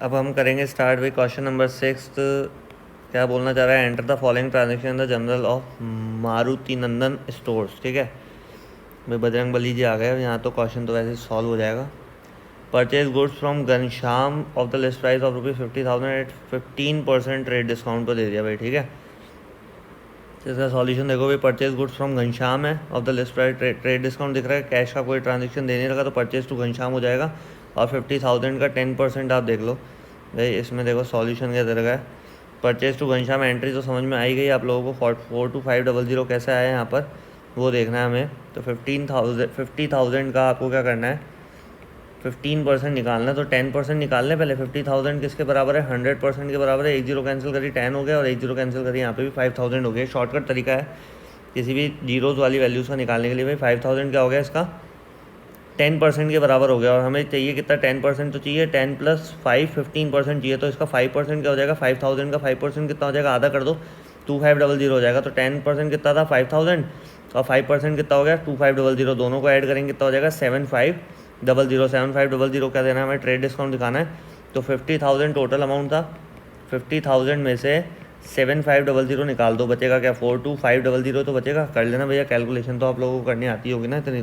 अब हम करेंगे स्टार्ट विद क्वेश्चन नंबर 6। क्या बोलना चाह रहा है, enter the following transaction in the general of Maruti Nandan stores. ठीक है भाई, बजरंग बली जी आ गए यहाँ तो क्वेश्चन तो वैसे सॉल्व हो जाएगा। Purchase goods from Ghanshyam of the list price of ₹50,000 at 15% rate discount को दे दिया भाई। ठीक है, तो इसका सॉल्यूशन देखो भाई, परचेज गुड्स फ्रॉम घनश्याम है, of the list price trade discount दिख रहा है, कैश का कोई ट्रांजेक्शन दे नहीं रखा तो परचेज टू घनश्याम हो जाएगा और 50,000 का 10% आप देख लो भाई। इसमें देखो सॉल्यूशन क्या दे रखा है, परचेज टू घनश्याम एंट्री तो समझ में आई गई आप लोगों को, 42500 कैसे आया यहाँ पर वो देखना है हमें। तो 50,000 का आपको क्या करना है, 15% निकालना है। तो 10% निकालने पहले। 50,000 किसके बराबर है, 100% के बराबर है। 1 0 कैंसिल करी 10 हो गया और 1 0 कैंसिल करी यहाँ पे भी 5,000 हो गया। शॉर्टकट तरीका है किसी भी जीरोज़ वाली वैल्यूज़ का निकालने के लिए भाई। 5,000 क्या हो गया, इसका 10% के बराबर हो गया और हमें चाहिए कितना, 10% तो चाहिए। 10 + 5 15% चाहिए, तो इसका 5% क्या हो जाएगा, 5,000 का 5% कितना हो जाएगा, आधा कर दो 2500 हो जाएगा। तो 10% कितना था 5,000 और 5% कितना हो गया 2500, दोनों को ऐड करेंगे कितना हो जाएगा 7500। 7500 क्या देना है हमें, ट्रेड डिस्काउंट दिखाना है। तो 50,000 टोटल अमाउंट था, 50,000 में से 7500 निकाल दो, बचेगा क्या 42500 तो बचेगा। कर लेना भैया कैलकुलेशन, तो आप लोगों को करनी आती होगी ना इतनी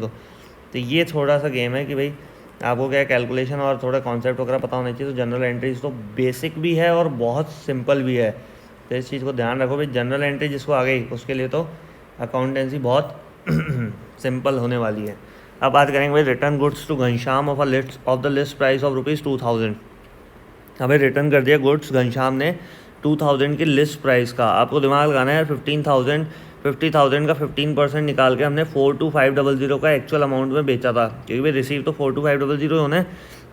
तो ये थोड़ा सा गेम है कि भाई आपको क्या कैलकुलेशन और थोड़ा कॉन्सेप्ट वगैरह पता होना चाहिए। तो जनरल एंट्रीज तो बेसिक भी है और बहुत सिंपल भी है, तो इस चीज़ को ध्यान रखो भाई। जनरल एंट्री जिसको आ गई उसके लिए तो अकाउंटेंसी बहुत सिंपल होने वाली है। अब बात करेंगे भाई, return goods to Ghanshyam of the list price of ₹2,000। हमें रिटर्न कर दिया गुड्स घनश्याम ने 2,000 की लिस्ट प्राइस का। आपको दिमाग लगाना है यार, 50,000 का 15% निकाल के हमने 42500 का एक्चुअल अमाउंट में बेचा था, क्योंकि भाई रिसीव तो 42500 होना है।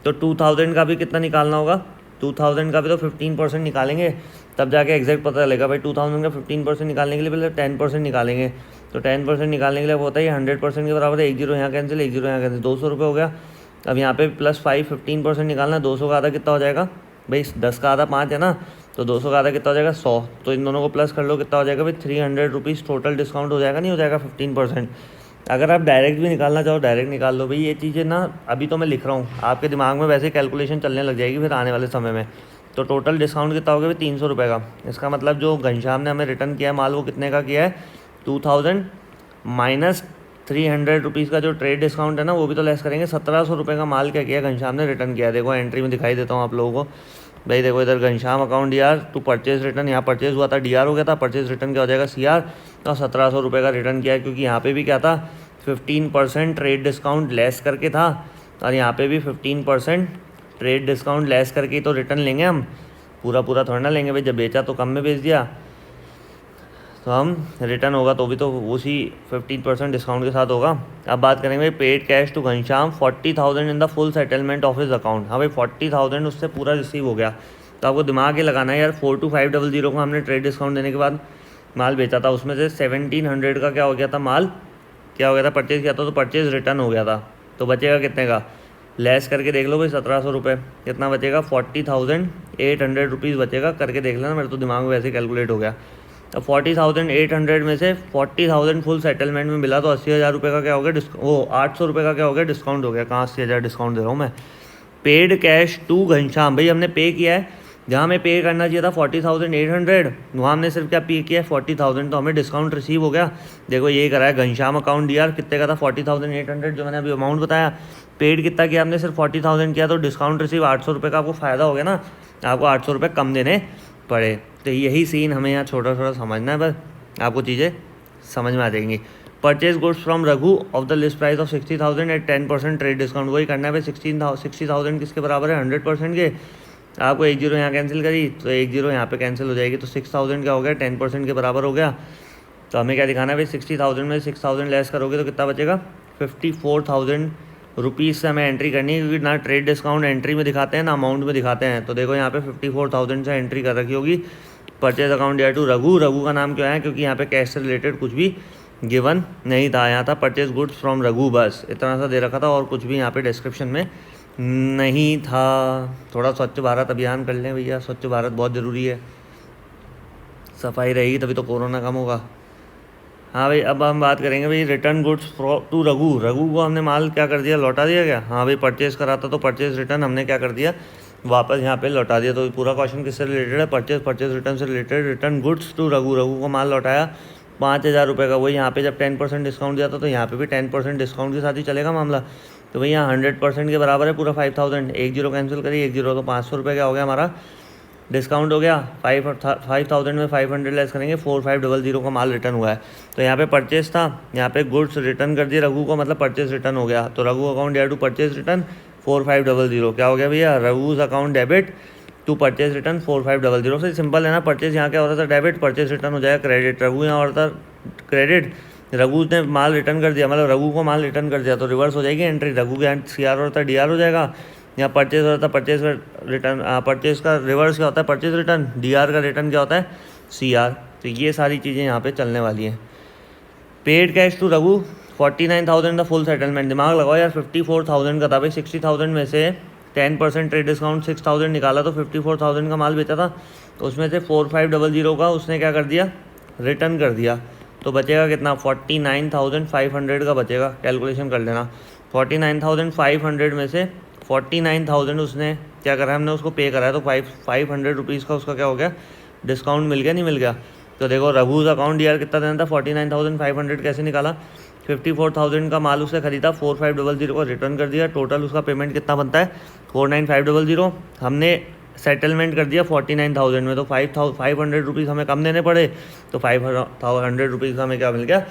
तो 2,000 का भी कितना निकालना होगा, 2,000 का भी तो 15% निकालेंगे तब जाके एग्जैक्ट पता चलेगा भाई। 2,000 का 15% निकालने के लिए पहले 10% निकालेंगे। तो 10% निकालने के लिए वो होता है 100% के बराबर है। 1 0 यहाँ कैंसिल, 1 0 यहाँ कैंसिल, 200 रुपये हो गया। अब यहाँ पे +5 15% निकालना है। 200 का आधा कितना हो जाएगा भाई, 10 का आधा 5 है ना, तो 200 का आधा कितना हो जाएगा 100। तो इन दोनों को प्लस कर लो, कितना हो जाएगा भाई 300 रुपीज़ टोटल डिस्काउंट हो जाएगा, नहीं हो जाएगा 15%। अगर आप डायरेक्ट भी निकालना चाहो डायरेक्ट निकाल लो भाई। ये चीज़ें ना अभी तो मैं लिख रहा हूँ, आपके दिमाग में वैसे कैलकुलेशन चलने लग जाएगी फिर आने वाले समय में। तो टोटल डिस्काउंट कितना हो गया भाई 300 रुपये का। इसका मतलब जो घनश्याम ने हमें रिटर्न किया है माल, वो कितने का किया है, 2,000 माइनस 300 रुपीज़ का जो ट्रेड डिस्काउंट है ना, वो भी तो लेस करेंगे। 1,700 रुपये का माल क्या किया घनश्याम ने, रिटर्न किया। देखो एंट्री में दिखाई देता हूँ आप लोगों को भाई। देखो इधर Ghanshyam account DR to purchase return, यहाँ परचेज हुआ था डीआर हो गया था, परचेज रिटर्न क्या हो जाएगा सीआर, और 1,700 रुपये का रिटर्न किया है। क्योंकि यहाँ पे भी क्या था 15% ट्रेड डिस्काउंट लेस करके था, और यहाँ पे भी 15% ट्रेड डिस्काउंट लेस करके तो रिटर्न लेंगे हम, पूरा थोड़ा ना लेंगे भाई। जब बेचा तो कम में बेच दिया, तो हम रिटर्न होगा तो भी तो उसी 15% डिस्काउंट के साथ होगा। अब बात करेंगे paid cash to Ghanshyam 40,000 in the full settlement of his account. हाँ भाई 40,000 उससे पूरा रिसीव हो गया। तो आपको दिमाग ही लगाना है यार, 42500 को हमने ट्रेड डिस्काउंट देने के बाद माल बेचा था, उसमें से 1,700 का क्या हो गया था, माल क्या हो गया था, परचेज़ किया था, तो परचेज़ रिटर्न हो गया था। तो बचेगा कितने का, लेस करके देख लो भाई 1,700 रुपये, कितना बचेगा 40,800 रुपीज़ बचेगा। करके देख लेना, मेरे तो दिमाग में वैसे कैलकुलेट हो गया। अब 40,800 में से 40,000 फुल सेटलमेंट में मिला, तो 80,000 रुपये का क्या हो गया, वो 800 रुपये का क्या हो गया, डिस्काउंट हो गया। कहाँ 80,000 डिस्काउंट दे रहा हूँ मैं। पेड कैश टू घनश्याम, भाई हमने पे किया है, जहाँ हमें पे करना चाहिए था 40,800, वहाँ हमने सिर्फ क्या पे किया है 40,000, तो हमें डिस्काउंट रिसीव हो गया। देखो ये करा है घनश्याम अकाउंट डीआर, कितने का था 40,800 जो मैंने अभी अमाउंट बताया। पेड कितना किया हमने, सिर्फ 40,000 किया, तो डिस्काउंट रिसीव 800 रुपये का आपको फ़ायदा हो गया ना, आपको 800 रुपये कम देने पड़े। तो यही सीन हमें यहाँ छोटा समझना है, बस आपको चीज़ें समझ में आ जाएंगी। Purchase goods from Raghu of the list price of 60,000 at 10% trade discount, वही करना है भाई। 60,000 किसके बराबर है, 100% के। आपको 1 0 यहाँ कैंसिल करी तो 1 0 यहाँ पे कैंसिल हो जाएगी, तो 6,000 क्या हो गया 10% के बराबर हो गया। तो हमें क्या दिखाना है भाई, 60,000 में 6,000 लेस करोगे तो कितना बचेगा, 54,000 रुपीज़ से हमें एंट्री करनी है, क्योंकि ना ट्रेड डिस्काउंट एंट्री में दिखाते हैं ना अमाउंट में दिखाते हैं। तो देखो यहाँ पे 54,000 से एंट्री कर रखी होगी। Purchase account dare to Raghu, Raghu का नाम क्यों है, क्योंकि यहाँ पे कैश से रिलेटेड कुछ भी गिवन नहीं था, यहाँ था परचेज गुड्स फ्रॉम रघु, बस इतना सा दे रखा था और कुछ भी यहाँ पे डिस्क्रिप्शन में नहीं था। थोड़ा स्वच्छ भारत अभियान कर लें भैया, स्वच्छ भारत बहुत ज़रूरी है, सफाई रहेगी तभी तो कोरोना कम होगा। हाँ भाई, अब हम बात करेंगे भाई return goods to Raghu. Raghu को हमने माल क्या कर दिया, लौटा दिया क्या, हाँ भाई परचेज़ करा था तो परचेज़ रिटर्न हमने क्या कर दिया, वापस यहाँ पे लौटा दिया। तो पूरा क्वेश्चन किससे रिलेटेड है? परचेज रिटर्न से related. Return goods to Raghu को माल लौटाया 5,000 रुपये का। वही यहाँ पे जब 10% डिस्काउंट दिया था तो यहाँ पे भी 10% डिस्काउंट के साथ ही चलेगा मामला। तो भाई यहाँ 100% के बराबर है पूरा 5,000। 1 0 कैंसिल करिए, 1 0 तो 500 रुपये क्या हो गया हमारा, डिस्काउंट हो गया। 5,000 में 500 लेस करेंगे, 4500 का माल रिटर्न हुआ है। तो यहाँ पे परचेज था, यहाँ पे गुड्स रिटर्न कर दिए रघु को, मतलब परचेज रिटर्न हो गया। तो Raghu account debit to purchase return 4500 क्या हो गया भैया, Raghu's account debit to purchase return 4500। से सिंपल है ना, परचेज यहाँ क्या होता था डेबिट, परचेज रिटर्न हो जाएगा क्रेडिट। रघु यहाँ होता क्रेडिट, रघु ने माल रिटर्न कर दिया, मतलब रघु को माल रिटर्न कर दिया तो रिवर्स हो जाएगी एंट्री। रघु के यहाँ CR होता है DR हो जाएगा। यहाँ परचेज होता है परचेज रिटर्न, परचेज का रिवर्स क्या होता है, परचेज रिटर्न। DR का रिटर्न क्या होता है, CR। तो ये सारी चीज़ें यहाँ पे चलने वाली हैं। Paid cash to Raghu 49,000 the full settlement. दिमाग लगाओ यार, 54,000 का था भाई। 60,000 में से 10% ट्रेड डिस्काउंट 6,000 निकाला तो 54,000 का माल बेचा था। तो उसमें से 4500 का उसने क्या कर दिया, रिटर्न कर दिया। तो बचेगा कितना, 49,500 का बचेगा। कैलकुलेशन कर लेना, 49,500 में से 49,000 उसने क्या करा, हमने उसको पे करा है। तो 500 रुपीज़ का उसका क्या हो गया, डिस्काउंट मिल गया, नहीं मिल गया। तो देखो रघुज अकाउंट DR कितना देना था, 49,500 कैसे निकाला, 54,000 का माल उसने खरीदा, 4500 को रिटर्न कर दिया। टोटल उसका पेमेंट कितना बनता है, 49,500। हमने सेटलमेंट कर दिया 49,000 में, तो 500 रुपीज़ हमें कम देने पड़े। तो 500 रुपीज़ हमें क्या मिल गया,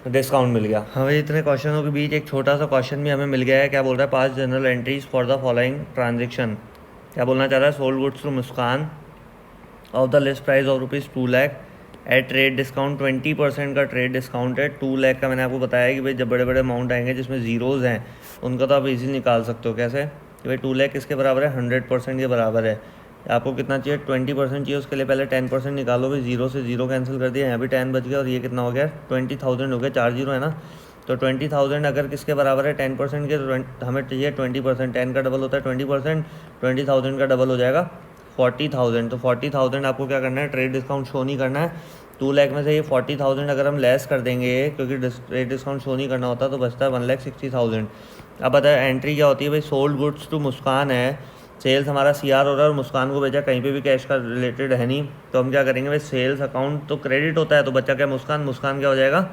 डिस्काउंट मिल गया। हमें इतने क्वेश्चनों के बीच एक छोटा सा क्वेश्चन भी हमें मिल गया है। क्या बोल रहा है, 5 general entries for the following transaction. क्या बोलना चाह रहा है, sold goods to Muskan of the list price of ₹2 lakh at trade discount. 20% का ट्रेड डिस्काउंट है। 2 लाख का मैंने आपको बताया कि भाई जब बड़े बड़े अमाउंट आएंगे जिसमें जीरोज़ हैं उनका तो आप इजीली निकाल सकते हो। कैसे कि भाई 2 लाख किसके बराबर है, 100% के बराबर है। आपको कितना चाहिए, 20% चाहिए। उसके लिए पहले 10% निकालो भाई, 0 से 0 कैंसिल कर दिया, यहाँ भी 10 बच गया और ये कितना हो गया, 20,000 हो गया। 4 0 है ना, तो 20,000 अगर किसके बराबर है, 10% के, तो हमें चाहिए 20%। 10 का डबल होता है 20%, 20,000 का डबल हो जाएगा 40,000। तो 40,000 आपको क्या करना है, ट्रेड डिस्काउंट शो नहीं करना है। 2 लाख में से ये 40,000 अगर हम लेस कर देंगे, क्योंकि ट्रेड डिस्काउंट शो नहीं करना होता, तो बचता है 1,60,000। अब बताया एंट्री क्या होती है भाई, सोल्ड गुड्स टू मुस्कान है, सेल्स हमारा CR हो रहा है और मुस्कान को भेजा, कहीं पे भी कैश का रिलेटेड है नहीं। तो हम क्या करेंगे भाई, सेल्स अकाउंट तो क्रेडिट होता है, तो बच्चा क्या, मुस्कान, मुस्कान क्या हो जाएगा,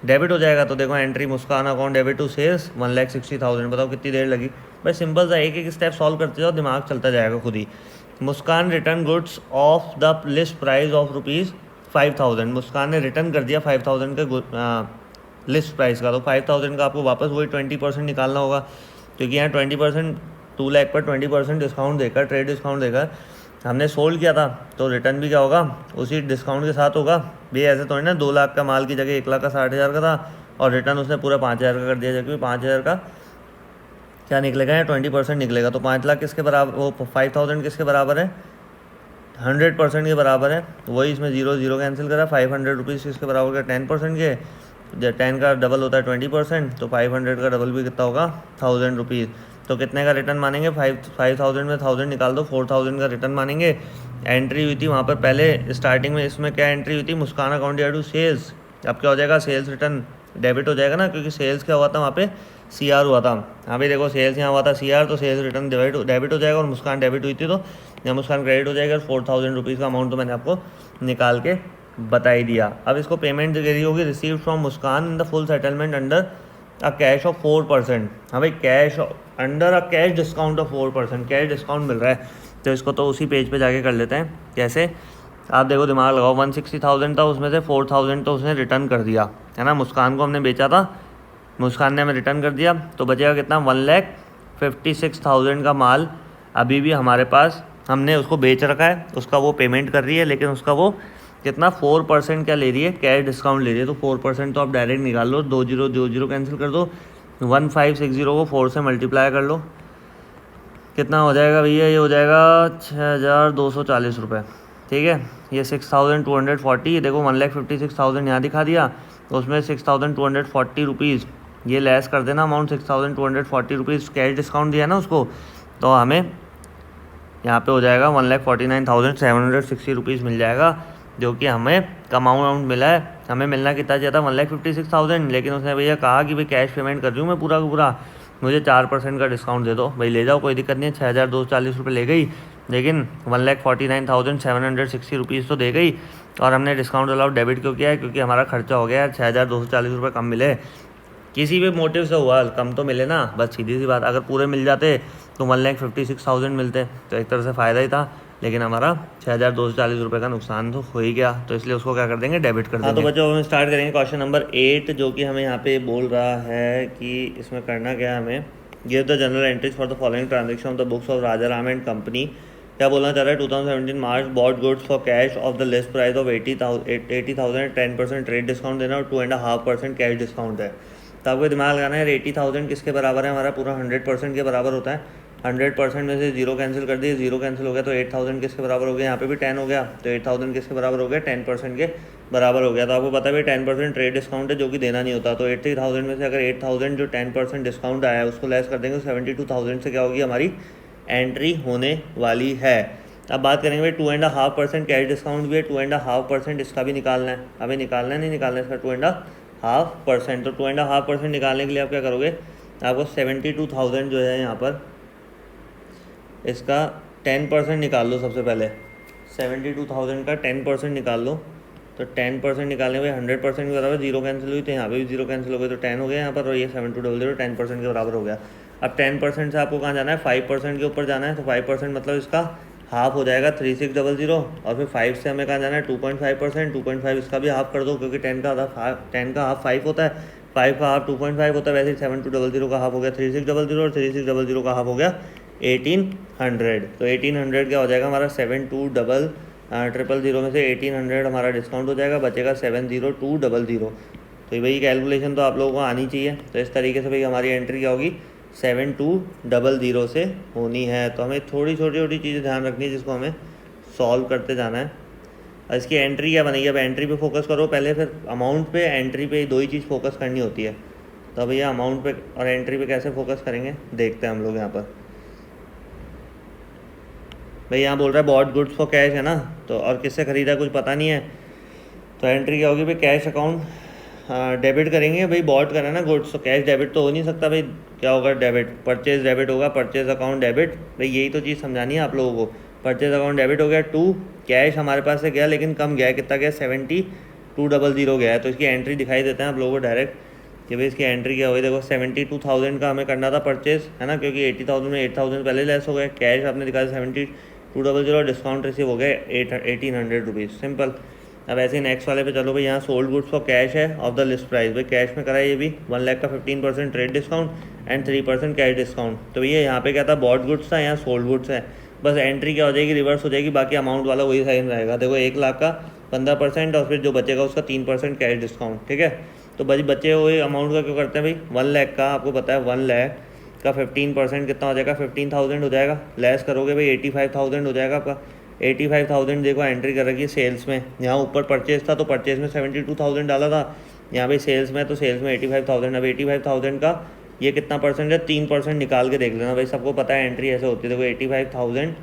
डेबिट हो जाएगा। तो देखो entry Muskan account debit to sales 1,60,000। बताओ कितनी देर लगी भाई, सिंपल सा एक एक स्टेप सॉल्व करते जाओ, दिमाग चलता जाएगा खुद ही। Muskaan return goods of the list price of ₹5,000। Muskaan ने रिटर्न कर दिया 5,000 के लिस्ट प्राइस का। तो 5,000 का आपको वापस वही 20% निकालना होगा, क्योंकि यहाँ 20%, 2 लाख पर 20% डिस्काउंट देकर, ट्रेड डिस्काउंट देकर हमने सोल्ड किया था, तो रिटर्न भी क्या होगा, उसी डिस्काउंट के साथ होगा। भी ऐसे थोड़ी ना 2 लाख का माल की जगह 1,60,000 का था और रिटर्न उसने पूरा 5,000 का कर दिया, जबकि 5,000 का क्या निकलेगा, या 20% निकलेगा। तो 5 लाख किसके बराबर, वो 5,000 किसके बराबर है, 100% के बराबर है। वही इसमें 0 0 कैंसिल करा। 500 रुपीज़ किसके बराबर का, 10% के, जब 10 का डबल होता है 20%, तो 500 का डबल भी कितना होगा, 1,000 रुपीज़। तो कितने का रिटर्न मानेंगे, 5,000 में 1,000 निकाल दो, 4,000 का रिटर्न मानेंगे। एंट्री हुई थी वहाँ पर पहले स्टार्टिंग में, इसमें क्या एंट्री हुई थी, मुस्कान अकाउंट या टू सेल्स। अब क्या हो जाएगा, सेल्स रिटर्न डेबिट हो जाएगा ना, क्योंकि सेल्स क्या हुआ था वहाँ पे, CR हुआ था। हाँ भाई देखो, सेल्स यहाँ हुआ था CR, तो सेल्स रिटर्न डेबिट हो जाएगा, और मुस्कान डेबिट हुई थी तो यहाँ मुस्कान क्रेडिट हो जाएगा। 4,000 रुपीज़ का अमाउंट तो मैंने आपको निकाल के बता ही दिया। अब इसको पेमेंट करी होगी, receive from Muskaan in the full settlement under a cash of 4%। हाँ भाई, cash under a cash discount of 4%, cash discount मिल रहा है। तो इसको तो उसी पेज पे जाके कर लेते हैं। कैसे, आप देखो दिमाग लगाओ, 160,000 था, उसमें से 4,000 तो उसने रिटर्न कर दिया है ना, मुस्कान को हमने बेचा था, मुस्कान ने हमें रिटर्न कर दिया। तो बचेगा कितना, 1,56,000 का माल अभी भी हमारे पास, हमने उसको बेच रखा है, उसका वो पेमेंट कर रही है, लेकिन उसका वो कितना 4% क्या ले रही है, कैश डिस्काउंट ले रही है। तो 4% तो आप डायरेक्ट निकाल लो, 2 0 2 0 कैंसिल कर दो, 1,560 को 4 से मल्टीप्लाई कर लो, कितना हो जाएगा भैया, ये हो जाएगा 6,240 रुपये। ठीक है, ये 6,240, देखो 1,56,000 यहाँ दिखा दिया, तो उसमें 6,240 रुपीज़ ये लेस कर देना अमाउंट, 6,240 रुपीज़ कैश डिस्काउंट दिया ना उसको, तो हमें यहाँ पे हो जाएगा 1,49,760 रुपीज़ मिल जाएगा, जो कि हमें कम अमाउंट मिला है। हमें मिलना कितना चाहिए था, 1,56,000, लेकिन उसने भैया कहा कि भाई कैश पेमेंट कर रही हूँ मैं पूरा का पूरा, मुझे 4% का डिस्काउंट दे दो। भाई ले जाओ, कोई दिक्कत नहीं है। 6,240 ले गई, लेकिन 1,49,760 रुपीज़ तो दे गई। और हमने डिस्काउंट अलाउड डेबिट क्यों किया है? क्योंकि हमारा खर्चा हो गया यार, 6,240 कम मिले, किसी भी मोटिव से हुआ कम तो मिले ना, बस सीधी सी बात। अगर पूरे मिल जाते तो 1,56,000 मिलते, तो एक तरह से फ़ायदा ही था। लेकिन हमारा 6,240 का नुकसान तो हो ही गया, तो इसलिए उसको क्या कर देंगे, डेबिट कर देंगे। हाँ, तो बच्चों हम स्टार्ट करेंगे क्वेश्चन नंबर 8, जो कि हमें यहाँ पे बोल रहा है कि इसमें करना क्या है हमें। Give the journal entries for the following transaction of the books of Raja Ram and company. क्या बोलना चाह रहा है? 2017 March bought goods for cash of the list price of 80,000 10% trade discount देना और 2.5% कैश डिस्काउंट है। तो आपको दिमाग लगाना है, 80,000 किसके बराबर है? हमारा पूरा 100% के बराबर होता है। 100% में से 0 कैंसिल कर दिए, 0 कैंसिल हो गया, तो 8,000 किसके बराबर हो गया? यहाँ पे भी 10 हो गया, तो 8,000 किसके बराबर हो गया? 10% के बराबर हो गया। तो आपको पता है भाई 10% ट्रेड डिस्काउंट है, जो कि देना नहीं होता। तो 80,000 में से अगर 8,000 जो 10% डिस्काउंट आया है उसको लेस कर देंगे, 72,000 से क्या होगी हमारी एंट्री होने वाली है। अब बात करेंगे भाई 2.5% कैश डिस्काउंट भी है, 2.5% इसका भी निकालना है। अभी निकालना है, नहीं निकालना है इसका 2.5%। तो 2.5% निकालने के लिए आप क्या करोगे? आपको 72,000 जो है यहाँ पर इसका 10% निकाल लो। सबसे पहले 72,000 का 10% निकाल लो। तो 10% निकालने में 100% के बराबर 0 कैंसिल हुई, तो यहाँ पे भी 0 कैंसिल हो गई, तो 10 हो गया यहाँ पर। और ये 7200 10% के बराबर हो गया। अब 10% से आपको कहाँ जाना है? 5% के ऊपर जाना है। तो 5% मतलब इसका हाफ हो जाएगा 3600। और फिर 5 से हमें कहाँ जाना है? 2.5%। 2.5 इसका भी हाफ कर दो, क्योंकि 10 का हाफ 5 होता है, 5 का हाफ 2.5 होता है। वैसे 7200 का हाफ हो गया 3600, और 3600 का हाफ हो गया 1800। तो 1800 क्या हो जाएगा हमारा? 7200 में से 1800 हमारा डिस्काउंट हो जाएगा, बचेगा 70200। तो भाई कैलकुलेशन तो आप लोगों को आनी चाहिए। तो इस तरीके से भाई हमारी एंट्री क्या होगी? 7200 से होनी है। तो हमें थोड़ी छोटी छोटी चीज़ें ध्यान रखनी है, जिसको हमें सॉल्व करते जाना है। और इसकी एंट्री क्या बनेगी? अब एंट्री पे फोकस करो पहले, फिर अमाउंट पे, एंट्री पे, दो ही चीज़ फोकस करनी होती है। तो भैया अमाउंट पे और एंट्री पे कैसे फोकस करेंगे देखते हैं हम लोग यहाँ पर। भाई यहाँ बोल रहा है बॉट गुड्स फॉर कैश है ना, तो और किससे ख़रीदा कुछ पता नहीं है। तो एंट्री क्या होगी भाई? कैश अकाउंट डेबिट करेंगे। भाई बॉट करा ना गुड्स, तो कैश डेबिट तो हो नहीं सकता। भाई क्या होगा? डेबिट, परचेज डेबिट होगा, परचेज अकाउंट डेबिट। भाई यही तो चीज़ समझानी है आप लोगों को। परचेज अकाउंट डेबिट हो गया 2, कैश हमारे पास से गया लेकिन कम गया, कितना गया? 7200 गया है। तो इसकी एंट्री दिखाई देते हैं आप लोगों को डायरेक्ट कि भाई इसकी एंट्री क्या हुई। देखो 72,000 का हमें करना था परचेज, है ना, क्योंकि 80,000 में 8,000 पहले लेस हो गए। कैश आपने दिखाया 7200 और डिस्काउंट रिसीव हो गया 1800 रुपीज़, सिंपल। अब ऐसे नेक्स्ट वाले पे चलो भाई। यहाँ सोल्ड गुड्स फॉर कैश है ऑफ द लिस्ट प्राइस। भाई कैश में करा है ये भी 1 लाख का 15% trade discount and 3% cash discount. तो भैया यहाँ पे क्या था? बॉट गुड्स था, यहाँ सोल्ड गुड्स है। बस एंट्री क्या हो जाएगी? रिवर्स हो जाएगी, बाकी अमाउंट वाला वही साइन रहेगा। देखो 1 लाख का 15% और फिर जो बचेगा उसका 3% कैश डिस्काउंट, ठीक है। तो भाई बचे हुए अमाउंट का क्यों करते हैं भाई? 1 लाख का आपको पता है 1 लाख का 15% कितना हो जाएगा? 15,000 हो जाएगा। लेस करोगे भाई 85,000 हो जाएगा आपका। 85,000 देखो एंट्री कर रखी है सेल्स में। यहाँ ऊपर परचेज था तो परचेज में 72,000 डाला था, यहाँ पे सेल्स में, तो सेल्स में 85,000। अब 85,000 का ये कितना परसेंट है? 3% निकाल के देख लेना भाई, सबको पता है एंट्री ऐसे होती है। देखो 85,000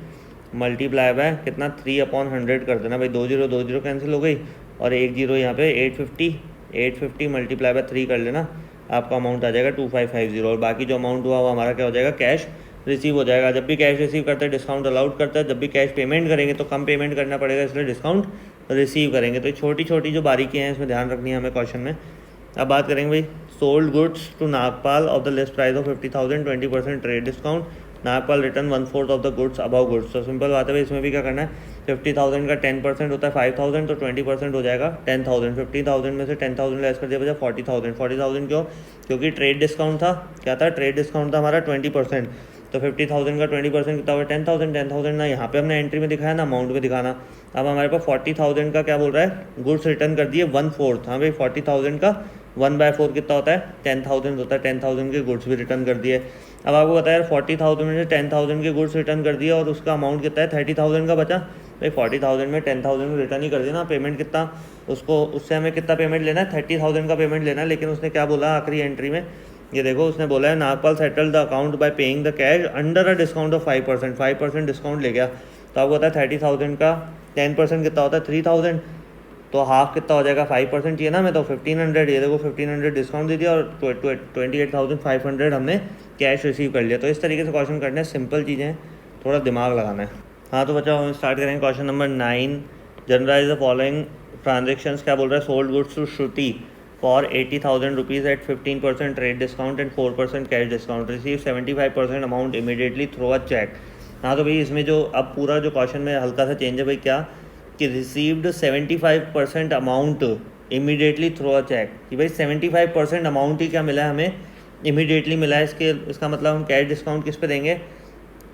मल्टीप्लाई बाय कितना? 3/100 कर देना भाई। 2 0 कैंसिल हो गई और 1 0 यहाँ पे 850 मल्टीप्लाई बाय 3 कर लेना, आपका अमाउंट आ जाएगा 2550। और बाकी जो अमाउंट हुआ वो हमारा क्या हो जाएगा? कैश रिसीव हो जाएगा। जब भी कैश रिसीव करते हैं डिस्काउंट अलाउड करता है, जब भी कैश पेमेंट करेंगे तो कम पेमेंट करना पड़ेगा, इसलिए डिस्काउंट रिसीव करेंगे। तो छोटी छोटी जो बारीकियाँ हैं इसमें ध्यान रखनी है हमें क्वेश्चन में। अब बात करेंगे भाई sold goods to Nagpal of the list price of 50,000 20% trade discount. Nagpal return 1/4 of the goods about goods. तो सिंपल बात है भाई, इसमें भी क्या करना है? 50,000 का 10% होता है 5,000, तो 20% हो जाएगा 10,000। 50,000 में से 10,000 लेस कर दिया बचा 40,000। 40,000 क्यों? क्योंकि ट्रेड डिस्काउंट था। क्या था? ट्रेड डिस्काउंट था हमारा 20%। तो 50,000 का 20% कितना हुआ? 10,000। 10,000 ना यहाँ पे हमने एंट्री में दिखाया ना अमाउंट में दिखाना। अब हमारे पास 40,000 का क्या बोल रहा है? गुड्स रिटर्न कर दिए 1/4। हाँ भाई 40,000 का 1/4 कितना होता है? 10,000 होता है। 10,000 के गुड्स भी रिटर्न कर दिए। अब आपको पता है यार 40,000 में से 10,000 के गुड्स रिटर्न कर दिए और उसका अमाउंट कितना है? 30,000 का बचा। भाई 40,000 में 10,000 रिटर्न ही कर दिया ना। पेमेंट कितना उसको, उससे हमें कितना पेमेंट लेना है? 30,000 का पेमेंट लेना है। लेकिन उसने क्या बोला आखिरी एंट्री में? ये देखो उसने बोला है Nagpal settle the account by paying the cash under a discount of 5%। 5% discount ले गया। तो आपको पता है 30,000 का 10% कितना होता है? 3,000। तो हाफ कितना हो जाएगा? 5% चाहिए ना हमें, तो 1,500। ये देखो 1,500 डिस्काउंट दे दिया और 28,500 हमने कैश रिसीव कर लिया। तो इस तरीके से क्वेश्चन करने सिंपल चीज़ें हैं, थोड़ा दिमाग लगाना है। हाँ तो बच्चों हम स्टार्ट करेंगे question number 9। Journalise the following transactions. क्या बोल रहा है, sold goods to Shruti for 80,000 rupees at 15% trade discount and 4% cash discount, receive 75% amount immediately through a cheque. हाँ तो भाई इसमें जो अब पूरा जो क्वेश्चन में हल्का सा चेंज है भाई, क्या कि received 75% amount immediately through a cheque, कि भाई 75% अमाउंट ही क्या मिला है हमें, इमीडिएटली मिला है। इसका मतलब हम कैश डिस्काउंट किस पे देंगे,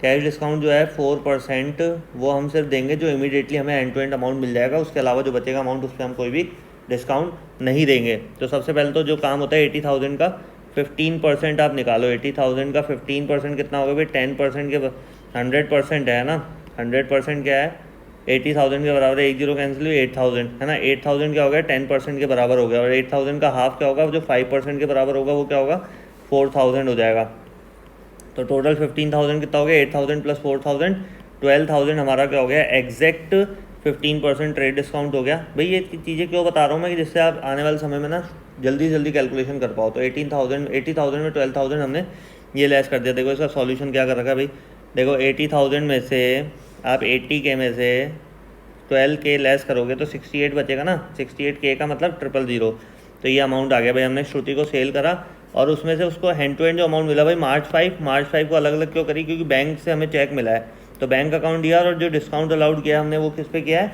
कैश डिस्काउंट जो है 4% वो हम सिर्फ देंगे जो इमीडिएटली हमें एंड टू एंड अमाउंट मिल जाएगा। उसके अलावा जो बचेगा अमाउंट उस पर हम कोई भी डिस्काउंट नहीं देंगे। तो सबसे पहले तो जो काम होता है 80,000 का 15% आप निकालो। 80,000 का 15% कितना होगा भाई, 10% के 100% है ना, 100% क्या है 80,000 के बराबर है, 80 कैंसिल हुई 8,000 है ना। 8,000 क्या हो गया 10% के बराबर हो गया, और 8,000 का हाफ क्या होगा, जो 5% के बराबर होगा वो क्या होगा 4,000 हो जाएगा। तो टोटल 15,000 कितना हो गया, 8,000 प्लस 4,000 12,000 हमारा क्या हो गया, एग्जैक्ट 15% ट्रेड डिस्काउंट हो गया। भाई ये चीज़ें क्यों बता रहा हूँ मैं, कि जिससे आप आने वाले समय में ना जल्दी कैलकुलेशन कर पाओ। तो 80,000 में 12,000 हमने ये लेस कर दिया। देखो इसका सॉल्यूशन क्या कर रखा है भाई, देखो 80,000 में से आप 80K में से 12K लेस करोगे तो 68 बचेगा ना। 68K का मतलब 000। तो ये अमाउंट आ गया भाई, हमने श्रुति को सेल करा और उसमें से उसको हैंड टू हैंड जो अमाउंट मिला भाई मार्च 5 को अलग अलग क्यों करी, क्योंकि बैंक से हमें चेक मिला है तो बैंक अकाउंट दिया, और जो डिस्काउंट अलाउड किया हमने वो किस पे किया है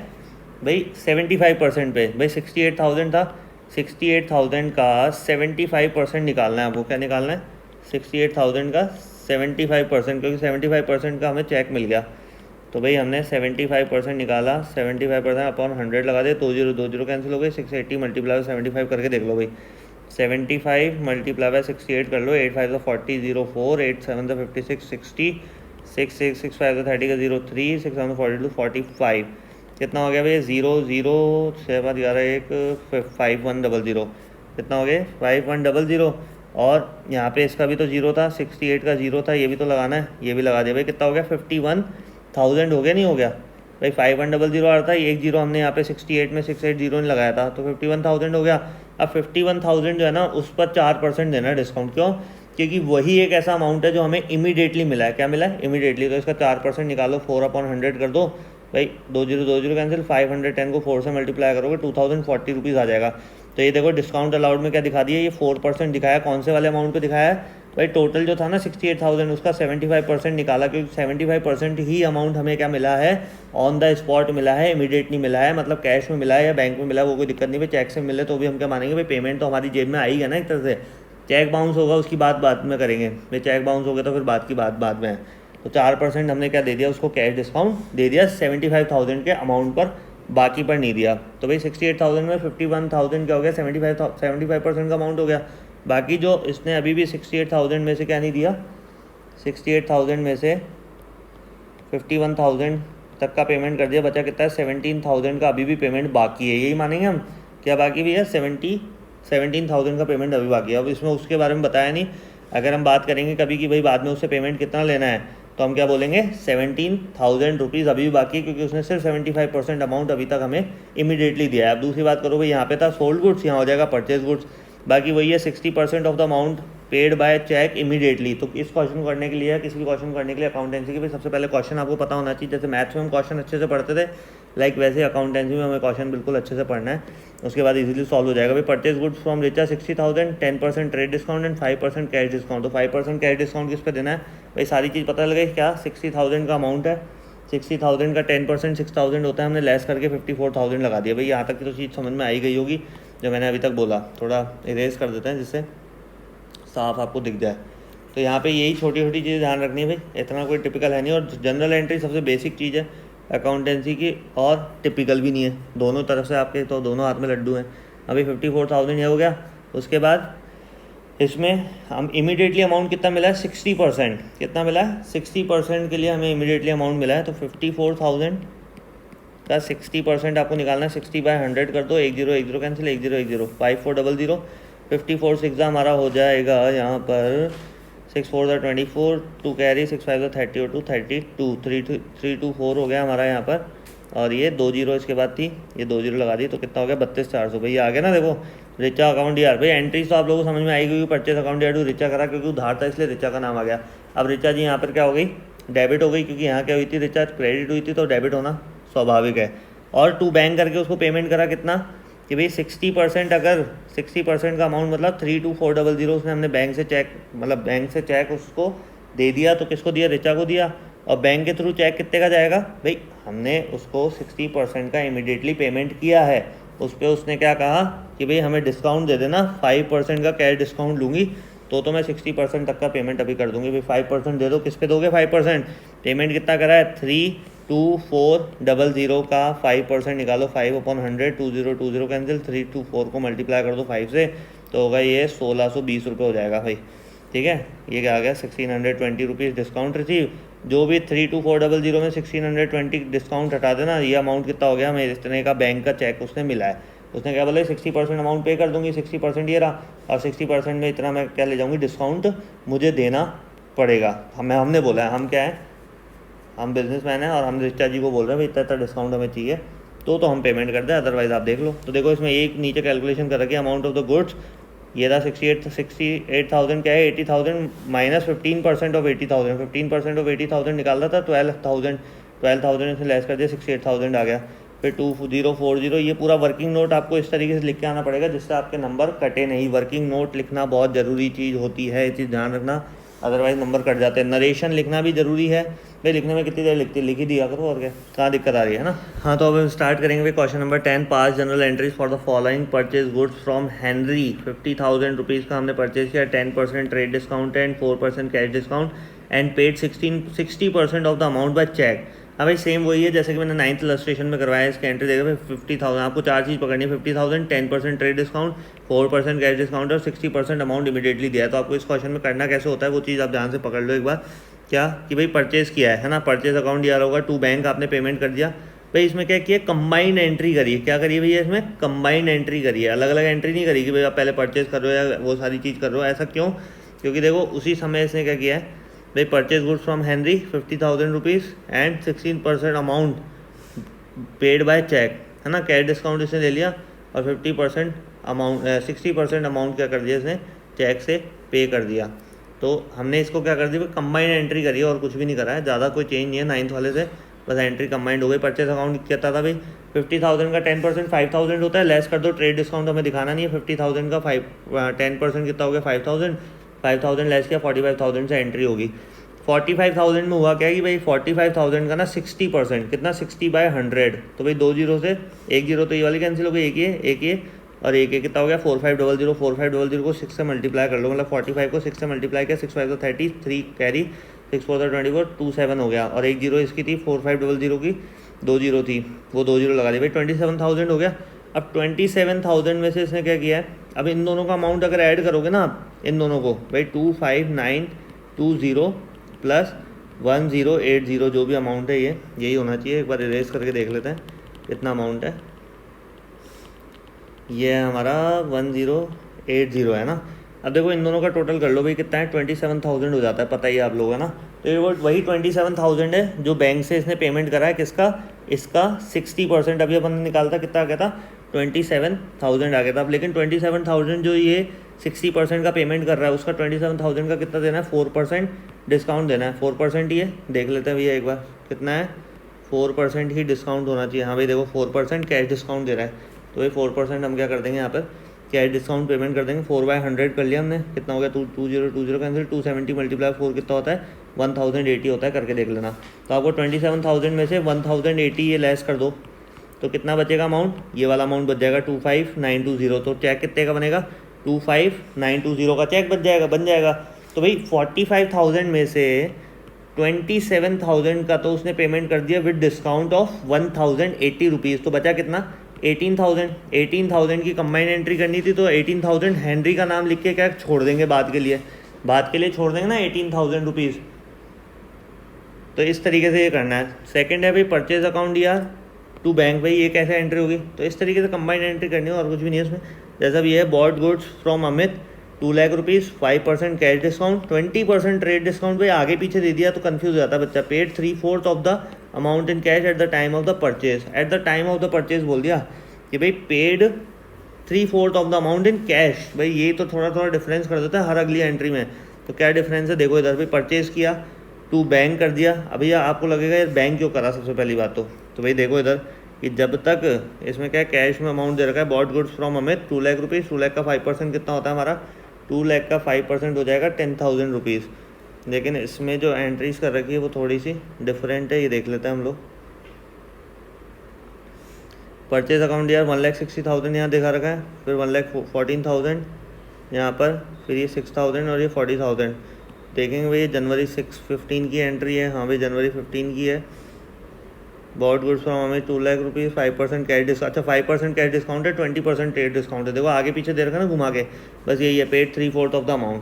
भाई 75% पे। भाई 68,000 था, 68,000 का 75% निकालना है आपको। क्या निकालना है, 68,000 का 75%, क्योंकि 75% का हमें चेक मिल गया। तो भाई हमने 75% निकाला, 75% अपॉन 100 लगा दे, 20 कैंसिल हो गए, 680 मल्टीप्लाई 75 करके देख लो भाई, 75 मल्टीप्लाई बाय 68 कर लो, 8 5 40 04, 8 7 56 60, 6 6 6 5 30 का 03, 6 7 42 45, कितना हो गया भाई 0 0 7 11 1 5100, कितना हो गया 5100। और यहाँ पे इसका भी तो 0 था, 68 का 0 था, ये भी तो लगाना है, ये भी लगा दिया भाई। कितना हो गया 51,000 हो गया, नहीं हो गया भाई 5100 आ रहा था, एक जीरो हमने यहाँ पे 68 में 680 नहीं लगाया था, तो 51,000 हो गया। अब 51,000 जो है ना उस पर 4% देना है डिस्काउंट। क्यों, क्योंकि वही एक ऐसा अमाउंट है जो हमें इमीडिएटली मिला है। क्या मिला है, इमीडिएटली। तो इसका 4% निकालो, 4/100 कर दो भाई, 20 कैंसिल, 510 को 4 से मल्टीप्लाई करोगे 2040 रुपीज़ आ जाएगा। तो ये देखो डिस्काउंट अलाउड में क्या दिखा दिया, ये 4% दिखाया। कौन से वाले अमाउंट पे दिखाया है भाई, टोटल जो था ना 68,000 उसका 75% निकाला, क्योंकि 75% ही अमाउंट हमें क्या मिला है, ऑन द स्पॉट मिला है, इमीडिएटली मिला है, मतलब कैश में मिला है या बैंक में मिला है वो कोई दिक्कत नहीं भाई। चेक से मिले तो भी हम क्या मानेंगे भाई, पेमेंट तो हमारी जेब में आएगी ना एक तरह से। चेक बाउंस होगा उसकी बात बाद में करेंगे भाई, चेक बाउंस हो गया तो फिर बात की बात बाद में है। तो 4% हमने क्या दे दिया उसको, कैश डिस्काउंट दे दिया 75,000 के अमाउंट पर, बाकी पर नहीं दिया। तो भाई 68,000 में 51,000 क्या हो गया, 75% का अमाउंट हो गया। बाकी जो इसने अभी भी 68,000 में से क्या नहीं दिया, 68,000 में से 51,000 तक का पेमेंट कर दिया, बचा कितना है 17,000 का अभी भी पेमेंट बाकी है। यही मानेंगे हम, क्या बाकी भी है 17,000 का पेमेंट अभी बाकी है। अब इसमें उसके बारे में बताया नहीं, अगर हम बात करेंगे कभी कि भाई बाद में उससे पेमेंट कितना लेना है तो हम क्या बोलेंगे 17,000 रुपीज़ अभी भी बाकी है, क्योंकि उसने सिर्फ 75% अमाउंट अभी तक हमें इमीडिएटली दिया है। अब दूसरी बात करो भाई, यहाँ पे था सोल्ड गुड्स, यहाँ हो जाएगा परचेज गुड्स, बाकी वही है 60% of the amount paid by cheque immediately. तो इस क्वेश्चन करने के लिए, किसी भी क्वेश्चन करने के लिए अकाउंटेंसी के भी सबसे पहले क्वेश्चन आपको पता होना चाहिए। जैसे मैथ्स में हम क्वेश्चन अच्छे से पढ़ते थे, लाइक वैसे अकाउंटेंसी में हमें क्वेश्चन बिल्कुल अच्छे से पढ़ना है, उसके बाद इजीली सॉल्व हो जाएगा भाई। Purchase goods from Richa 60,000, 10% trade discount and 5% cash discount. तो 5% कैश डिस्काउंट किस पे देना है भाई, सारी चीज़ पता लगे क्या, 60,000 का अमाउंट है, 60,000 का 10% 6,000 होता है, हमने लेस करके 54,000 लगा दिया भाई। यहाँ तक की तो चीज़ समझ में आई गई होगी जो मैंने अभी तक बोला। थोड़ा इरेज कर देते हैं जिससे साफ आपको दिख जाए। तो यहाँ पे यही छोटी छोटी चीज़ें ध्यान रखनी है भाई, इतना कोई टिपिकल है नहीं। और जनरल एंट्री सबसे बेसिक चीज़ है अकाउंटेंसी की, और टिपिकल भी नहीं है, दोनों तरफ से आपके तो दोनों हाथ में लड्डू हैं। अभी 54,000 ये हो गया। उसके बाद इसमें हम इमीडिएटली अमाउंट कितना मिला है 60%, कितना मिला है 60% के लिए हमें इमीडिएटली अमाउंट मिला है। तो 54,000 का 60% आपको निकालना है, 60/100 कर दो, 10 कैंसिल, 10 5400, 54 6 हमारा हो जाएगा यहाँ पर 6 4 24, 2 कैरी, 6 5 30 और 2 32, 324 हो गया हमारा यहाँ पर। और ये 2 जीरो इसके बाद थी, ये 2 जीरो लगा दी तो कितना हो गया 32,400 भाई, आ गया ना। देखो रिचा अकाउंट यार, भाई एंट्रीज तो आप लोगों को समझ में आएगी क्योंकि परचेज अकाउंट यार टू रिचा करा क्योंकि उधार था इसलिए रिचा का नाम आ गया। अब रिचा जी यहाँ पर क्या हो गई, डेबिट हो गई, क्योंकि यहाँ क्या हुई थी, रिचा क्रेडिट हुई थी तो डेबिट होना स्वाभाविक है। और टू बैंक करके उसको पेमेंट करा कितना कि भाई 60%, अगर 60% का अमाउंट मतलब 32400 उसने हमने बैंक से चेक, मतलब बैंक से चेक उसको दे दिया, तो किसको दिया, रिचा को दिया। और बैंक के थ्रू चेक कितने का जाएगा, भाई हमने उसको 60% का इमीडिएटली पेमेंट किया है, उस पर उसने क्या कहा कि भाई हमें डिस्काउंट दे देना, 5% का कैश डिस्काउंट लूँगी तो मैं 60% तक का पेमेंट अभी कर दूँगी। भाई 5% दे दो, किस पे दोगे 5%, पेमेंट कितना करा है 32400 का 5% निकालो, 5/100, 2020 कैंसिल, 324 को मल्टीप्लाई कर दो 5 से, तो होगा ये 1620 रुपये हो जाएगा भाई। ठीक है, ये क्या आ गया 1620 रुपीज़ डिस्काउंट रिसीव। जो भी 32400 में 1620 डिस्काउंट हटा देना, ये अमाउंट कितना हो गया, हमें इस तरह का बैंक का चेक उसने मिला है। उसने क्या बोला 60% अमाउंट पे कर दूंगी, 60% ये रहा, और 60% में इतना मैं क्या ले जाऊंगी, डिस्काउंट मुझे देना पड़ेगा। हमने बोला है, हम क्या है, हम बिजनेसमैन हैं और हम रिचा जी को बोल रहे हैं भाई इतना इतना डिस्काउंट हमें चाहिए, तो हम पेमेंट कर दें, अदरवाइज आप देख लो। तो देखो इसमें एक नीचे कैलकुलेशन कर रखी है, अमाउंट ऑफ द गुड्स ये था 68,000 क्या है 80,000 माइनस 15% ऑफ 80,000, 15% ऑफ 80,000 निकाल रहा था 12,000 से लेस कर दिया 68,000 आ गया। फिर 2040, ये पूरा वर्किंग नोट आपको इस तरीके से लिख के आना पड़ेगा जिससे आपके नंबर कटे नहीं। वर्किंग नोट लिखना बहुत ज़रूरी चीज़ होती है, ये चीज़ ध्यान रखना, अदरवाइज नंबर कट जाते हैं। नरेशन लिखना भी ज़रूरी है, भाई लिखने में कितनी देर लिख ही दिया करो, और क्या कहाँ दिक्कत आ रही है ना। हाँ, तो अब हम स्टार्ट करेंगे भाई question number 10, pass general entries for the following purchase goods from Henry. 50,000 rupees का हमने परचेज किया, 10% trade discount and 4% cash discount and paid 60% of the amount by cheque. हाँ भाई सेम वही है जैसे कि मैंने 9th इलस्ट्रेशन में करवाया है। इसकी एंट्री देगा भाई 50,000, आपको चार चीज़ पकड़नी है, 50,000, 10% ट्रेड डिस्काउंट, 4% कैश डिस्काउंट और 60% अमाउंट इमीडिएटली दिया है। तो आपको इस क्वेश्चन में करना कैसे होता है वो चीज़ आप ध्यान से पकड़ लो एक बार। क्या कि भाई परचेज़ किया है ना, परचेज अकाउंट दिया होगा, टू बैंक आपने पेमेंट कर दिया। भाई इसमें क्या किया, कंबाइंड एंट्री करिए। क्या करिए भैया, इसमें कंबाइंड एंट्री करिए, अलग अलग एंट्री नहीं करी कि भाई आप पहले परचेज कर रहे हो या वो सारी चीज़ कर रहे हो। ऐसा क्यों, क्योंकि देखो उसी समय इसने क्या किया है भाई, purchase goods from Henry 50,000 rupees and 16% amount paid by cheque, है ना, कैश डिस्काउंट इसने ले लिया और 50% अमाउंट 60% अमाउंट क्या कर दिया इसने चेक से पे कर दिया। तो हमने इसको क्या कर दिया, कंबाइंड एंट्री करी है और कुछ भी नहीं करा है, ज़्यादा कोई चेंज नहीं है 9th वाले से, बस एंट्री कंबाइंड हो गई। परचेज अकाउंट कहता था भाई 50,000 का 10% 5,000 होता है, लेस कर दो, ट्रेड डिस्काउंट हमें दिखाना नहीं है। 50,000 का 10% कितना हो गया 5,000 लेस किया 45,000 से एंट्री होगी। 45,000 में हुआ क्या कि भाई 45,000 का ना 60% कितना 60/100, तो भाई 2 जीरो से 1 जीरो तो ये वाली कैंसिल हो गई, एक ये और एक ये कितना हो गया 4500। 4500 को 6 से मल्टीप्लाई कर लो, मतलब 45 को 6 से मल्टीप्लाई किया, 6 5 30, 3 कैरी, 6 4 24, 27 हो गया। और एक जीरो इसकी थी 4500 की 2 जीरो थी, वो 2 जीरो लगा दी भाई 27,000 हो गया। अब 27,000 में से इसने क्या किया है, अब इन दोनों का अमाउंट अगर ऐड करोगे ना आप इन दोनों को, भाई 25920 प्लस 1080 जो भी अमाउंट है ये यही होना चाहिए। एक बार इरेज करके देख लेते हैं कितना अमाउंट है, ये है हमारा 1080 है ना। अब देखो इन दोनों का टोटल कर लो भाई कितना है 27,000 हो जाता है, पता ही है आप लोगों है ना। तो ये वही 27,000 है जो बैंक से इसने पेमेंट करा है, किसका, इसका 60%। अभी अपन ने निकालता कितना आ गया था 27,000 आ गया था। अब लेकिन 27,000 जो ये 60% का पेमेंट कर रहा है उसका 27,000 का कितना देना है 4% डिस्काउंट देना है। 4% ही है, देख लेते हैं भैया एक बार कितना है, 4% ही डिस्काउंट होना चाहिए। हाँ भाई देखो 4% कैश डिस्काउंट दे रहा है, तो ये 4% हम क्या कर देंगे यहाँ पर कैश डिस्काउंट पेमेंट कर देंगे। 4/100 कर लिया हमने, कितना हो गया 2020 कैंसिल, 270 मल्टीप्लाई 4 कितना होता है 1080 होता है, करके देख लेना। तो आपको 27,000 में से 1080 ये लेस कर दो तो कितना बचेगा अमाउंट, ये वाला अमाउंट बच जाएगा 25,920। तो चेक कितने का बनेगा 25,920 का चेक बन जाएगा। तो भाई 45,000 में से 27,000 का तो उसने पेमेंट कर दिया विद डिस्काउंट ऑफ 1,080 रुपीज़, तो बचा कितना 18,000 की कंबाइंड एंट्री करनी थी। तो 18,000 हेनरी का नाम लिख के क्या छोड़ देंगे बाद के लिए छोड़ देंगे ना 18,000 रुपीज़। तो इस तरीके से ये करना है। सेकंड है भाई परचेज अकाउंट यार टू बैंक, भाई ये कैसे एंट्री होगी, तो इस तरीके से कंबाइंड एंट्री करनी है और कुछ भी नहीं है इसमें। जैसा भी है bought goods from Amit 2 lakh rupees, 5% cash discount, 20% trade discount. भाई आगे पीछे दे दिया तो कन्फ्यूज हो जाता है बच्चा। Paid 3/4 of the amount in cash at the time of the purchase. At the time of the purchase बोल दिया कि भाई paid 3/4 of the amount in cash. भाई ये तो थोड़ा थोड़ा डिफरेंस कर देता है हर अगली एंट्री में। तो क्या डिफरेंस है देखो इधर भी, परचेज़ किया टू बैंक कर दिया। अभी आपको लगेगा यार बैंक क्यों करा, सबसे पहली बात तो भाई देखो इधर कि जब तक इसमें क्या कैश में अमाउंट दे रखा है, bought goods from Amit 2 lakh rupees, 2 lakh का 5% कितना होता है हमारा, 2 लाख का 5% हो जाएगा 10,000 रुपीज़। लेकिन इसमें जो एंट्रीज कर रखी है वो थोड़ी सी डिफरेंट है, ये देख लेते हैं हम लोग। परचेज अकाउंट यार 1,60,000 यहाँ दिखा रखा है, फिर 1,14,000 यहाँ पर, फिर ये 6,000 और ये 40,000। देखेंगे भाई जनवरी 15 की एंट्री है, हाँ भाई जनवरी 15 की है। बॉट गुड्स फ्रॉम हमें 2 लाख रुपीज़, 5% कैश डिस्काउंट, अच्छा 5% कैश डिस्काउंट है, 20% ट्रेड डिस्काउंट है। देखो आगे पीछे दे रखा है ना घुमा के, बस यही है, paid 3/4 of the amount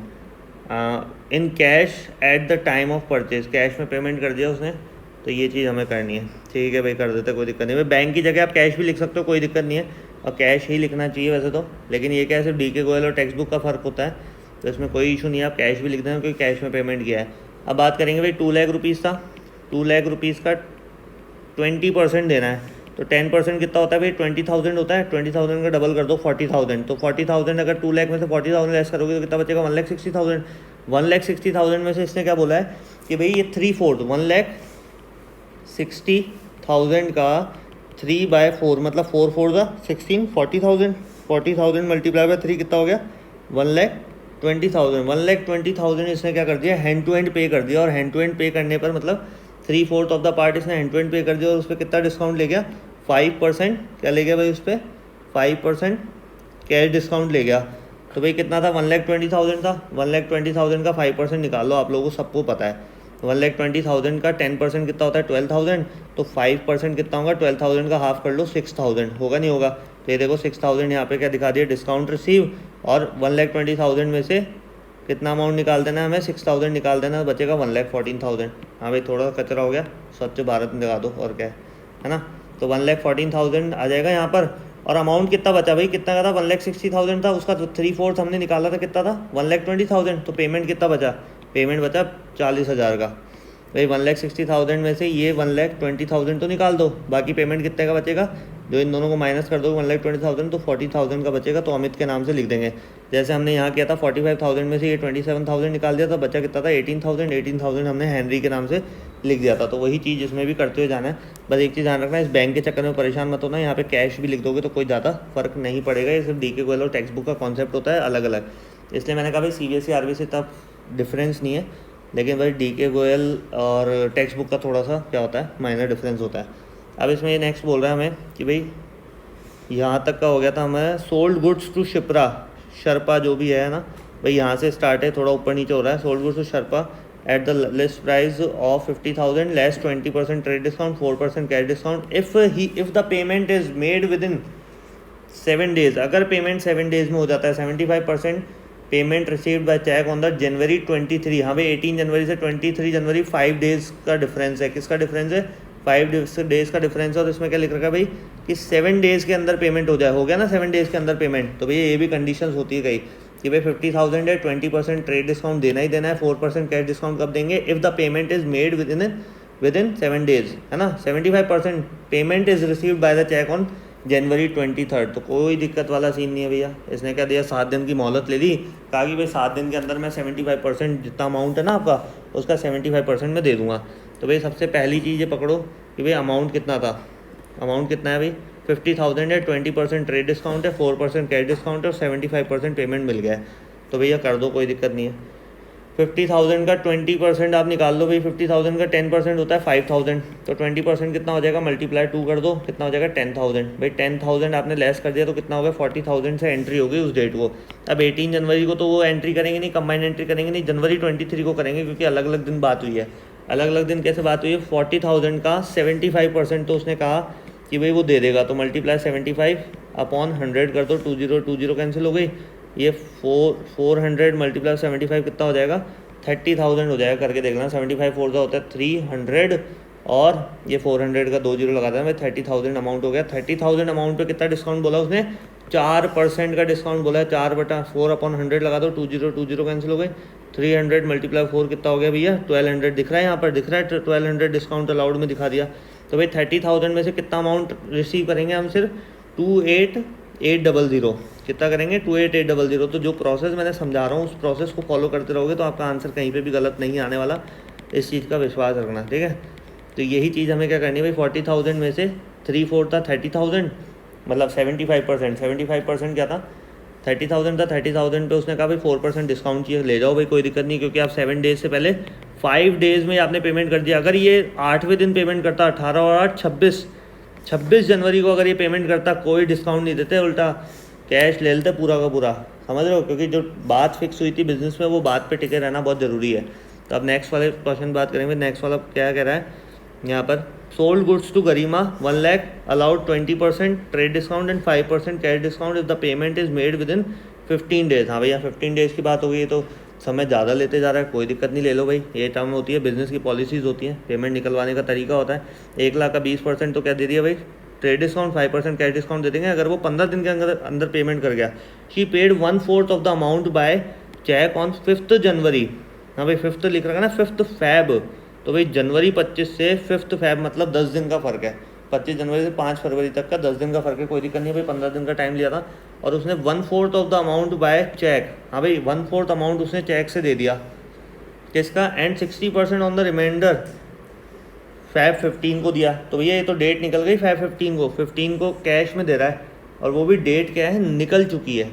in cash at the time of purchase. Cash में पेमेंट कर दिया उसने, तो ये चीज़ हमें करनी है। ठीक है भाई कर देते, कोई दिक्कत नहीं भाई। बैंक की जगह आप कैश भी लिख सकते हो, कोई दिक्कत नहीं है, और कैश ही लिखना चाहिए वैसे तो। लेकिन ये क्या है, सिर्फ DK गोयल और टेक्स्ट बुक का फ़र्क होता है, तो इसमें कोई इशू नहीं है, आप कैश भी लिख दें क्योंकि कैश में पेमेंट किया है। अब बात करेंगे भाई 2 लाख रुपीज़ था, 2 लाख रुपीज़ का 20% देना है, तो 10% कितना होता है भाई 20,000 होता है। 20,000 का डबल कर दो 40,000, तो 40,000 अगर 2 लाख में से 40,000 लेस करोगे तो कितना बचेगा 1,60,000। 1,60,000 में से इसने क्या बोला है कि भाई ये 3/4 1,60,000 का 3/4 मतलब 4/4 द 16 40,000। 40,000 मल्टीप्लाई बाय 3 कितना हो गया 1,20,000। 1,20,000 इसने क्या कर दिया, हैंड टू हैंड पे कर दिया। और हैंड टू हैंड पे करने पर मतलब 3/4 ऑफ द पार्ट इसने हैंड टू हैंड पे कर दिया, और उस पर कितना डिस्काउंट ले गया 5%। क्या ले गया भाई उस पर 5% कैश डिस्काउंट ले गया। तो भाई कितना था 1,20,000 था, 1,20,000 का 5% निकाल लो, आप लोगों को सबको पता है। 1,20,000 का 10% कितना होता है 12,000, तो 5% कितना होगा 12,000 का हाफ कर लो 6,000, होगा नहीं होगा। तो ये देखो 6,000 यहाँ पे क्या दिखा दिया डिस्काउंट रिसीव, और 1,20,000 में से कितना अमाउंट निकाल देना है हमें 6,000 निकाल देना, बचेगा 1,14,000। हाँ भाई थोड़ा सा कचरा हो गया, स्वच्छ भारत में लगा दो और क्या है ना। तो 1,14,000 आ जाएगा यहाँ पर। और अमाउंट कितना बचा भाई, कितना का था 1,60,000 था, उसका 3/4 हमने निकाला था, कितना था 1,20,000। तो पेमेंट कितना बचा, पेमेंट बचा 40,000 का। भाई 1,60,000 में से ये 1,20,000 तो निकाल दो, बाकी पेमेंट कितने का बचेगा, जो इन दोनों को माइनस कर दो 1,20,000, तो 40,000 का बचेगा। तो अमित के नाम से लिख देंगे, जैसे हमने यहाँ किया था 45,000 में से ये 27,000 निकाल दिया था, बचा कितना था 18,000। 18,000 हमने हेनरी के नाम से लिख दिया था। तो वही चीज़ इसमें भी करते हुए जाना है। बस एक चीज़ ध्यान रखना है, इस बैंक के चक्कर में परेशान मत होना। यहाँ पे कैश भी लिख दोगे तो कोई ज़्यादा फर्क नहीं पड़ेगा, ये सिर्फ DK गोयल और टेक्स्ट बुक का कॉन्सेप्ट होता है अलग अलग। इसलिए मैंने कहा भाई CBSE RBSE तब डिफरेंस नहीं है, लेकिन भाई DK गोयल और टेक्स्ट बुक का थोड़ा सा क्या होता है माइनर डिफरेंस होता है। अब इसमें ये नेक्स्ट बोल रहा है हमें कि भाई यहाँ तक का हो गया था हमें, sold goods to Shipra Sharpa जो भी है ना भाई, यहाँ से स्टार्ट है, थोड़ा ऊपर नीचे हो रहा है। Sold goods to Sharpa at the list price of 50,000 less 20% trade discount, 4% cash discount. If the payment is made within 7 days, अगर पेमेंट 7 डेज में हो जाता है, 75% payment received by cheque on the January 23। हाँ भाई 18 जनवरी से 23 जनवरी 5 डेज़ का difference है। किसका डिफरेंस है 5 डेज़ का डिफरेंस है। और इसमें क्या लिख रखा है भाई कि 7 डेज़ के अंदर पेमेंट हो जाए, हो गया ना 7 डेज़ के अंदर पेमेंट। तो भैया ये भी कंडीशंस होती है कई कि भाई 50,000 है, 20% ट्रेड डिस्काउंट देना ही देना है, 4% कैश डिस्काउंट कब देंगे, if the payment is made within 7 days, है ना। 75% payment is received by the cheque on January 23। तो कोई दिक्कत वाला सीन नहीं है भैया। इसने क्या दिया 7 दिन की मोहलत ले ली, कहा कि भाई 7 दिन के अंदर मैं 75% जितना अमाउंट है ना आपका उसका 75% मैं दे दूँगा। तो भाई सबसे पहली चीज़ ये पकड़ो कि भाई अमाउंट कितना था, अमाउंट कितना है भाई 50,000 है, 20% ट्रेड डिस्काउंट है, 4% कैश डिस्काउंट है और 75% पेमेंट मिल गया है। तो भैया कर दो, कोई दिक्कत नहीं है। 50,000 का 20% आप निकाल दो भाई, 50,000 का 10% होता है 5,000, तो 20% कितना हो जाएगा, मल्टीप्लाई 2 कर दो, कितना हो जाएगा 10,000। भाई 10,000 आपने लेस कर दिया तो कितना हो गया 40,000 से एंट्री होगी उस डेट को। अब 18 जनवरी को तो वो एंट्री करेंगे नहीं, कंबाइंड एंट्री करेंगे नहीं, जनवरी 23 को करेंगे, क्योंकि अलग अलग दिन बात हुई है। अलग अलग दिन कैसे बात हुई है, 40,000 का 75% तो उसने कहा कि भाई वो दे देगा, तो मल्टीप्लाई 75 अपॉन 100 कर दो, 20 कैंसिल हो गई, ये 400 मल्टीप्लाई 75 कितना हो जाएगा 30,000 हो जाएगा। करके देखना, 75 4 का होता है 300 और ये 400 का 2 जीरो लगा देना भाई, 30,000 अमाउंट हो गया। 30,000 अमाउंट पे कितना डिस्काउंट बोला उसने, 4% का डिस्काउंट बोला है। 4/4 अपॉन 100 लगा दो, 20 कैंसिल हो गए, 300 मल्टीप्लाई 4 कितना हो गया भैया 1200 दिख रहा है, यहाँ पर दिख रहा है 1200 डिस्काउंट अलाउड में दिखा दिया। तो भाई 30,000 में से कितना अमाउंट रिसीव करेंगे हम, सिर्फ 2800 कितना करेंगे 28,800। तो जो प्रोसेस मैंने समझा रहा हूँ उस प्रोसेस को फॉलो करते रहोगे तो आपका आंसर कहीं पे भी गलत नहीं आने वाला, इस चीज़ का विश्वास रखना, ठीक है। तो यही चीज़ हमें क्या करनी है भाई, 40,000 में से 3/4 था 30,000, मतलब 75%। 75% क्या था, 30,000 था। 30,000 पे उसने कहा भाई 4% डिस्काउंट चाहिए, ले जाओ भाई, कोई दिक्कत नहीं, क्योंकि आप 7 डेज से पहले 5 डेज़ में आपने पेमेंट कर दिया। अगर ये 8वें दिन पेमेंट करता, 18 और 8 26 जनवरी को अगर ये पेमेंट करता, कोई डिस्काउंट नहीं देते, उल्टा कैश ले लेते पूरा का पूरा, समझ रहे हो। क्योंकि जो बात फिक्स हुई थी बिजनेस में, वो बात पे टिके रहना बहुत ज़रूरी है। तो अब नेक्स्ट वाले क्वेश्चन बात करेंगे। नेक्स्ट वाला क्या कह रहा है यहाँ पर, sold goods to Garima 1 lakh, allowed 20% trade discount and 5% cash discount if the payment is made within 15 days. हाँ भैया 15 डेज़ की बात हो गई, तो समय ज़्यादा लेते जा रहा है, कोई दिक्कत नहीं, ले लो भाई, ये टर्म होती है, बिजनेस की पॉलिसीज़ होती हैं, पेमेंट निकलवाने का तरीका होता है। 1 लाख का 20% तो क्या दे दिया भाई, ट्रेड डिस्काउंट, 5% कैश डिस्काउंट दे देंगे। अगर वो 15 दिन के अंदर पेमेंट कर गया, she paid 1/4 of the amount by cheque on 5 January. हाँ भाई 5 लिख रखा ना, 5 Feb, तो भाई जनवरी 25 से 5 Feb मतलब 10 दिन का फ़र्क है। 25 जनवरी से 5 फरवरी तक का 10 दिन का फ़र्क है, कोई दिक्कत नहीं भाई, 15 दिन का टाइम लिया था। और उसने 1/4 of the amount by cheque, हाँ भाई 1/4 अमाउंट उसने चेक से दे दिया, किसका, and 60% on the reminder Feb 15 को दिया। तो भैया ये तो डेट निकल गई Feb 15 को, 15 को कैश में दे रहा है, और वो भी डेट क्या है, निकल चुकी है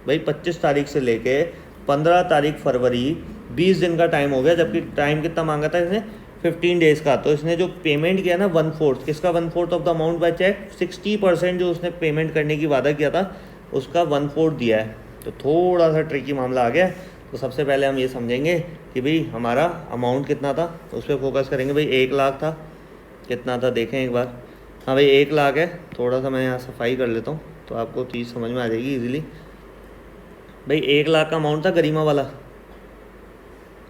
भाई। 25 तारीख से लेके 15 तारीख फरवरी, 20 दिन का टाइम हो गया, जबकि टाइम कितना मांगा था इसने, 15 डेज़ का। तो इसने जो पेमेंट किया ना 1/4, किसका 1/4 of the amount by cheque, 60% जो उसने पेमेंट करने की वादा किया था उसका 1/4 दिया है। तो थोड़ा सा ट्रिकी मामला आ गया। तो सबसे पहले हम ये समझेंगे कि भाई हमारा अमाउंट कितना था, तो उस पर फोकस करेंगे। भाई 1 लाख था, कितना था देखें एक बार। हाँ भाई 1 लाख है, थोड़ा सा मैं यहाँ सफाई कर लेता हूँ तो आपको चीज़ समझ में आ जाएगी ईजिली। भाई 1 लाख का अमाउंट था गरिमा वाला,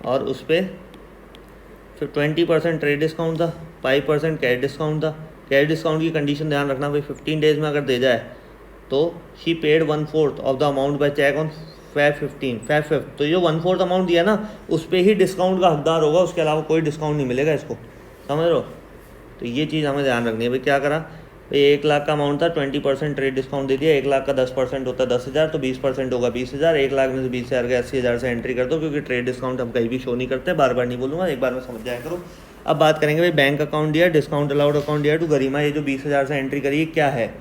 और उस पर फिर 20% ट्रेड डिस्काउंट था, 5% कैश डिस्काउंट था। कैश डिस्काउंट की कंडीशन ध्यान रखना भाई, 15 डेज़ में अगर दे जाए तो she paid 1/4 of the amount by cheque on Feb 5। तो जो 1/4 अमाउंट दिया ना, उस पर ही डिस्काउंट का हकदार होगा, उसके अलावा कोई डिस्काउंट नहीं मिलेगा इसको, समझ लो। तो ये चीज़ हमें ध्यान रखनी है। भाई क्या करा, भाई 1 लाख का अमाउंट था, 20% ट्रेड डिस्काउंट दे दिया। 1 लाख का 10% होता है 10,000, तो 20% होगा 20,000। 1 लाख में से 20,000 का 80,000 से एंट्री कर दो, क्योंकि ट्रेड डिस्काउंट हम कहीं भी शो नहीं करते, बार बार नहीं बोलूँगा, एक बार में समझ जाया करो। अब बात करेंगे भाई बैंक अकाउंट दिया, डिस्काउंट अलाउड अकाउंट दिया टू गरिमा, ये जो 20,000 से एंट्री करी क्या है।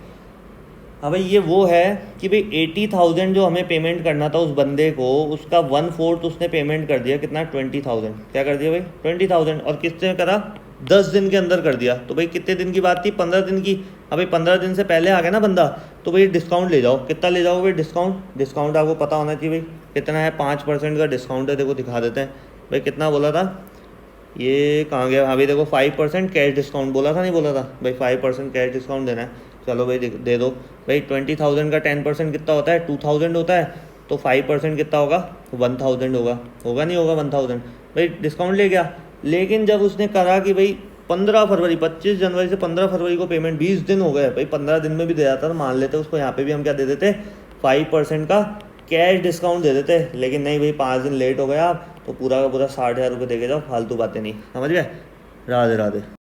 हाँ भाई ये वो है कि भाई 80,000 जो हमें पेमेंट करना था उस बंदे को, उसका 1/4 उसने पेमेंट कर दिया, कितना, 20,000। क्या कर दिया भाई, 20,000, और किसने करा, 10 दिन के अंदर कर दिया। तो भाई कितने दिन की बात थी, 15 दिन की। अब भाई 15 दिन से पहले आ गया ना बंदा, तो भाई डिस्काउंट ले जाओ, कितना ले जाओ भाई, डिस्काउंट आपको पता होना चाहिए भाई कितना है, 5% का डिस्काउंट है, देखो दिखा देते हैं भाई, कितना बोला था, ये कहाँ गया, हाँ भाई देखो 5% कैश डिस्काउंट बोला था, नहीं बोला था भाई 5% कैश डिस्काउंट देना है। चलो भाई दे दो भाई। 20,000 का 10% कितना होता है, 2,000 होता है, तो 5% कितना होगा, 1,000 होगा नहीं होगा 1,000। भाई डिस्काउंट ले गया, लेकिन जब उसने करा कि भाई 15 फरवरी, 25 जनवरी से 15 फरवरी को पेमेंट, 20 दिन हो गए भाई, 15 दिन में भी दे जाता तो मान लेते उसको, यहाँ पे भी हम क्या दे देते, 5% का कैश डिस्काउंट दे देते। लेकिन नहीं भाई, 5 दिन लेट हो गया आप, तो पूरा का पूरा 60,000 रुपये दे के जाओ, फालतू बातें नहीं, समझ गए। राधे राधे।